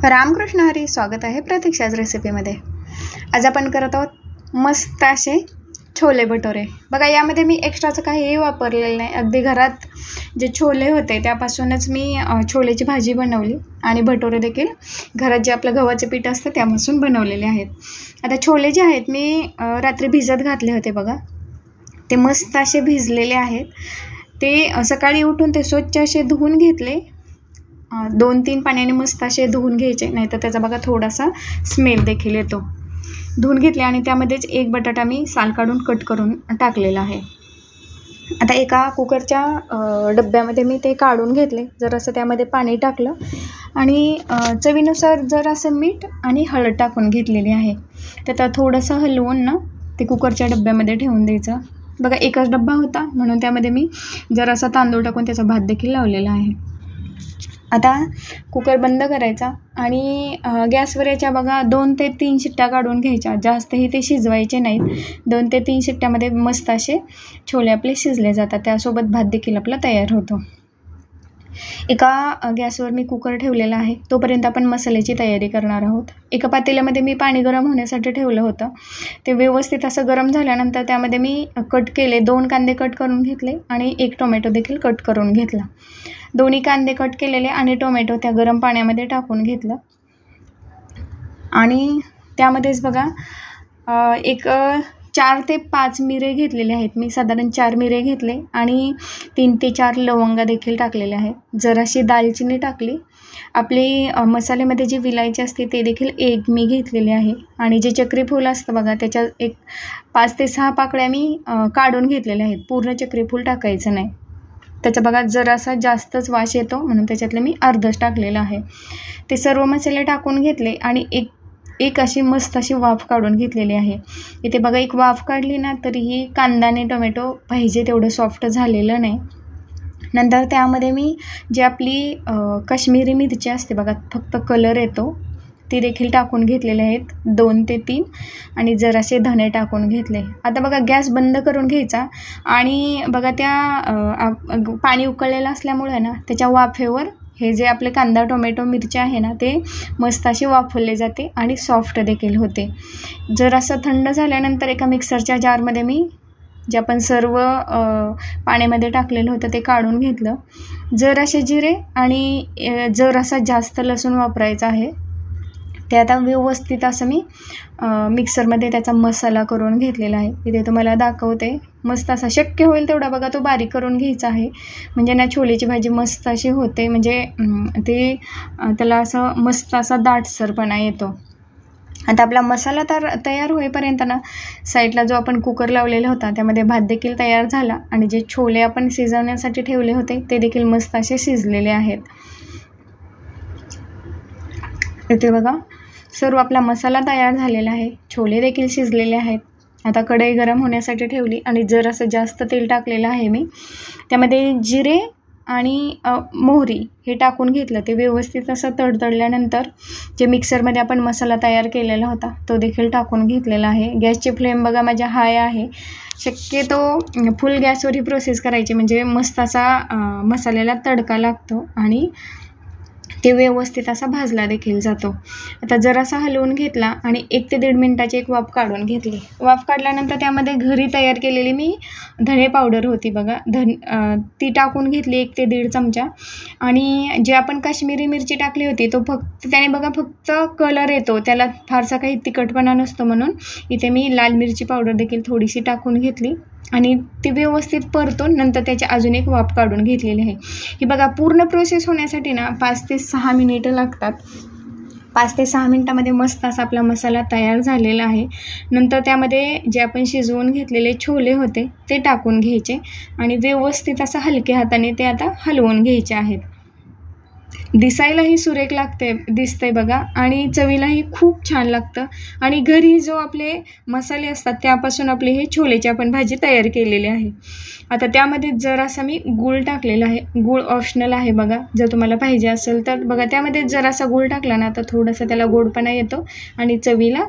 रामकृष्ण हरी, स्वागत आहे प्रतीक्षाच रेसिपीमध्ये। आज आपण करत आहोत मस्त असे छोले भटोरे। बघा, यामध्ये मी एक्स्ट्राचं काहीही वापरलेलं नाही। अगदी घरात जे छोले होते त्यापासूनच मी छोलेची भाजी बनवली आणि भटोरे देखील घरात जे आपलं गव्हाचे पीठ असतं त्यापासून बनवलेले आहेत। आता छोले जे आहेत मी रात्री भिजत घातले होते बघा, ते मस्त असे भिजलेले आहेत। ते सकाळी उठून ते स्वच्छ असे धुवून घेतले, 2-3 पाण्याने मस्त असे धुवून घ्यायचे, नाहीतर त्याचा बघा थोडासा स्मेल देखील येतो। धुवून घेतले आणि त्यामध्येच एक बटाटा मी साल काढून कट करून टाकलेला आहे। आता एका कुकरच्या डब्यामध्ये मी ते काढून घेतले, जरासं त्यामध्ये पाणी टाकलं आणि चवीनुसार जरासं मीठ आणि हळद टाकून घेतलेली आहे। त्यात थोडंसं हलवून ना ते कुकरच्या डब्यामध्ये ठेवून द्यायचं। बघा, एकच डब्बा होता म्हणून त्यामध्ये मी जरासा तांदूळ टाकून त्याचा भात देखील लावलेला आहे। आता कुकर बंद करायचा आणि गॅसवर याच्या बघा 2 ते 3 शिट्ट्या काढून घ्यायच्या, जास्तही ते शिजवायचे नाहीत। 2 ते 3 शिट्ट्यामध्ये मस्त असे छोले आपले शिजले जातात, त्यासोबत भात देखील आपला तयार होतो। एका गॅसवर मी कुकर ठेवलेला आहे, तोपर्यंत आपण मसाल्याची तयारी करणार आहोत। एका पातेल्यामध्ये मी पाणी गरम होण्यासाठी ठेवलं होतं, ते व्यवस्थित असं गरम झाल्यानंतर त्यामध्ये मी कट केले 2 कांदे कट करून घेतले आणि 1 टोमॅटो देखील कट करून घेतला। दोन्ही कांदे कट केलेले आणि टोमॅटो त्या गरम पाण्यामध्ये टाकून घेतलं आणि त्यामध्येच बघा एक 4 ते 5 मिरे घेतलेले आहेत मी, साधारण 4 मिरे घेतले आणि 3 ते 4 लवंगा देखील टाकलेल्या आहेत। जराशी दालचिनी टाकली, आपली मसाल्यामध्ये जी विलायची असते ते देखील 1 मी घेतलेले आहे आणि जे चक्री फूल असतं बघा त्याच्या एक 5 ते 6 पाकळ्या मी काढून घेतलेल्या आहेत। पूर्ण चक्री फूल टाकायचं नाही, त्याचा बघा जरासा जास्तच वास येतो म्हणून त्याच्यातले मी अर्धच टाकलेलं आहे। ते सर्व मसाले टाकून घेतले आणि एक अशी मस्त अशी वाफ काढून घेतलेली आहे। इथे बघा एक वाफ काढली ना तरीही कांदा आणि टोमॅटो पाहिजे तेवढं सॉफ्ट झालेलं नाही। नंतर त्यामध्ये मी जी आपली काश्मीरी मिरची असते बघा, फक्त कलर येतो, ती देखील टाकून घेतलेले आहेत 2 ते 3 आणि जरासे धणे टाकून घेतले। आता बघा गॅस बंद करून घ्यायचा आणि बघा त्या पाणी उकळलेलं असल्यामुळे ना त्याच्या वाफेवर हे जे आपले कांदा टोमॅटो मिरची आहे ना ते मस्त असे वाफवले जाते आणि सॉफ्ट देखील होते। जरासं थंड झाल्यानंतर एका मिक्सरच्या जारमध्ये मी जे आपण सर्व पाण्यामध्ये टाकलेलं होतं ते काढून घेतलं। जरासे जिरे आणि जरासा जास्त लसूण वापरायचा आहे, ते आता व्यवस्थित असं मी मिक्सरमध्ये त्याचा मसाला करून घेतलेला आहे। इथे तुम्हाला दाखवते, मस्त असा शक्य होईल तेवढा बघा तो बारीक करून घ्यायचा आहे, म्हणजे ना छोलेची भाजी मस्त अशी होते, म्हणजे ते त्याला असं मस्त असा दाटसरपणा येतो। आता आपला मसाला तर तयार होईपर्यंत ना साईडला जो आपण कुकर लावलेला होता त्यामध्ये भात देखील तयार झाला आणि जे छोले आपण शिजवण्यासाठी ठेवले होते ते देखील मस्त असे शिजलेले आहेत। इथे बघा सर्व आपला मसाला तयार झालेला आहे, छोले देखील शिजलेले आहेत। आता कढई गरम होण्यासाठी ठेवली आणि जरासं जास्त तेल टाकलेलं आहे मी, त्यामध्ये जिरे आणि मोहरी हे टाकून घेतलं। ते व्यवस्थित असं तडतडल्यानंतर जे मिक्सरमध्ये आपण मसाला तयार केलेला होता तो देखील टाकून घेतलेला आहे। गॅसची फ्लेम बघा माझ्या हाय आहे, शक्यतो फुल गॅसवर ही प्रोसेस करायची, म्हणजे मस्त असा मसाल्याला तडका लागतो आणि ते व्यवस्थित असा भाजला देखील जातो। आता जरासा हलवून घेतला आणि 1 ते 1.5 मिनिटाची एक वाफ काढून घेतली। वाफ काढल्यानंतर त्यामध्ये घरी तयार केलेली मी धणे पावडर होती बघा, ती टाकून घेतली 1 ते 1.5 चमचा आणि जे आपण काश्मीरी मिरची टाकली होती तो त्याने बघा फक्त कलर येतो, त्याला फारसा काही तिखटपणा नसतो, म्हणून इथे मी लाल मिरची पावडर देखील थोडीशी टाकून घेतली आणि ती व्यवस्थित परतून नंतर त्याची अजून एक वाफ काढून घेतलेली आहे। ही बघा पूर्ण प्रोसेस होण्यासाठी ना 5 ते 6 मिनिटं लागतात। 5 ते 6 मिनिटामध्ये मस्त असा आपला मसाला तयार झालेला आहे। नंतर त्यामध्ये जे आपण शिजवून घेतलेले छोले होते ते टाकून घ्यायचे आणि व्यवस्थित असं हलक्या हाताने ते आता हलवून घ्यायचे आहेत। दिसायलाही सुरेख दिसतंय बघा आणि चवीलाही खूप छान लागतं आणि घरी जो आपले मसाले असतात त्यापासून आपले हे छोलेची आपण भाजी तयार केलेली आहे। आता त्यामध्ये जरासा मी गूळ टाकलेला आहे, गूळ ऑप्शनल आहे बघा, जर तुम्हाला पाहिजे असेल तर बघा त्यामध्ये जरासा गूळ टाकला ना तर थोडासा त्याला गोडपणा येतो आणि चवीला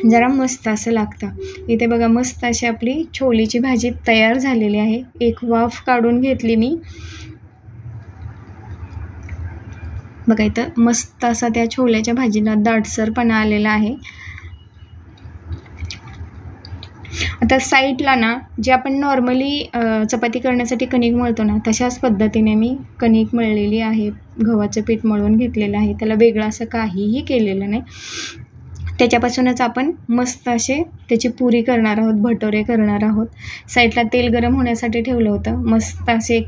जरा मस्त असं लागतं। इथे बघा मस्त अशी आपली छोलेची भाजी तयार झालेली आहे। एक वाफ काढून घेतली मी बघा इथं मस्त असा त्या छोल्याच्या भाजीला दाटसरपणा आलेला आहे. आता साईडला ना जे आपण नॉर्मली चपाती करण्यासाठी कणिक मळतो ना, तशाच पद्धतीने मी कणिक मळलेली आहे. गव्हाचं पीठ मळून घेतलेलं आहे. त्याला वेगळं असं काहीही केलेलं नाही. त्याच्यापासूनच आपण मस्त असे त्याची पुरी करणार आहोत, भटोरे करणार आहोत. साईडला तेल गरम होण्यासाठी ठेवलं होतं. मस्त असे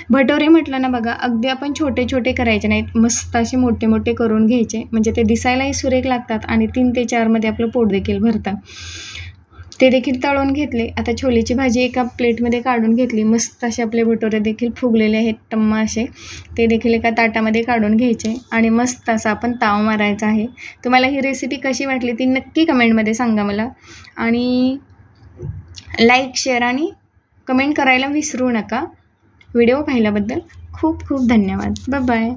भटोरे म्हटलं ना बघा, अगदी आपण छोटे छोटे करायचे नाहीत, मस्त असे मोठे मोठे करून घ्यायचे, म्हणजे ते दिसायलाही सुरेख लागतात आणि 3 ते 4मध्ये आपलं पोट देखील भरतं. ते देखील तळून घेतले. आता छोलेची भाजी एका प्लेटमध्ये काढून घेतली. मस्त असे आपले भटोरे देखील फुगलेले आहेत टम्म असे. ते देखील एका ताटामध्ये काढून घ्यायचे आणि मस्त असा आपण ताव मारायचा आहे. तुम्हाला ही रेसिपी कशी वाटली ती नक्की कमेंटमध्ये सांगा मला. आणि लाईक, शेअर आणि कमेंट करायला विसरू नका. व्हिडिओ पाहिल्याबद्दल खूप खूप धन्यवाद. Bye bye.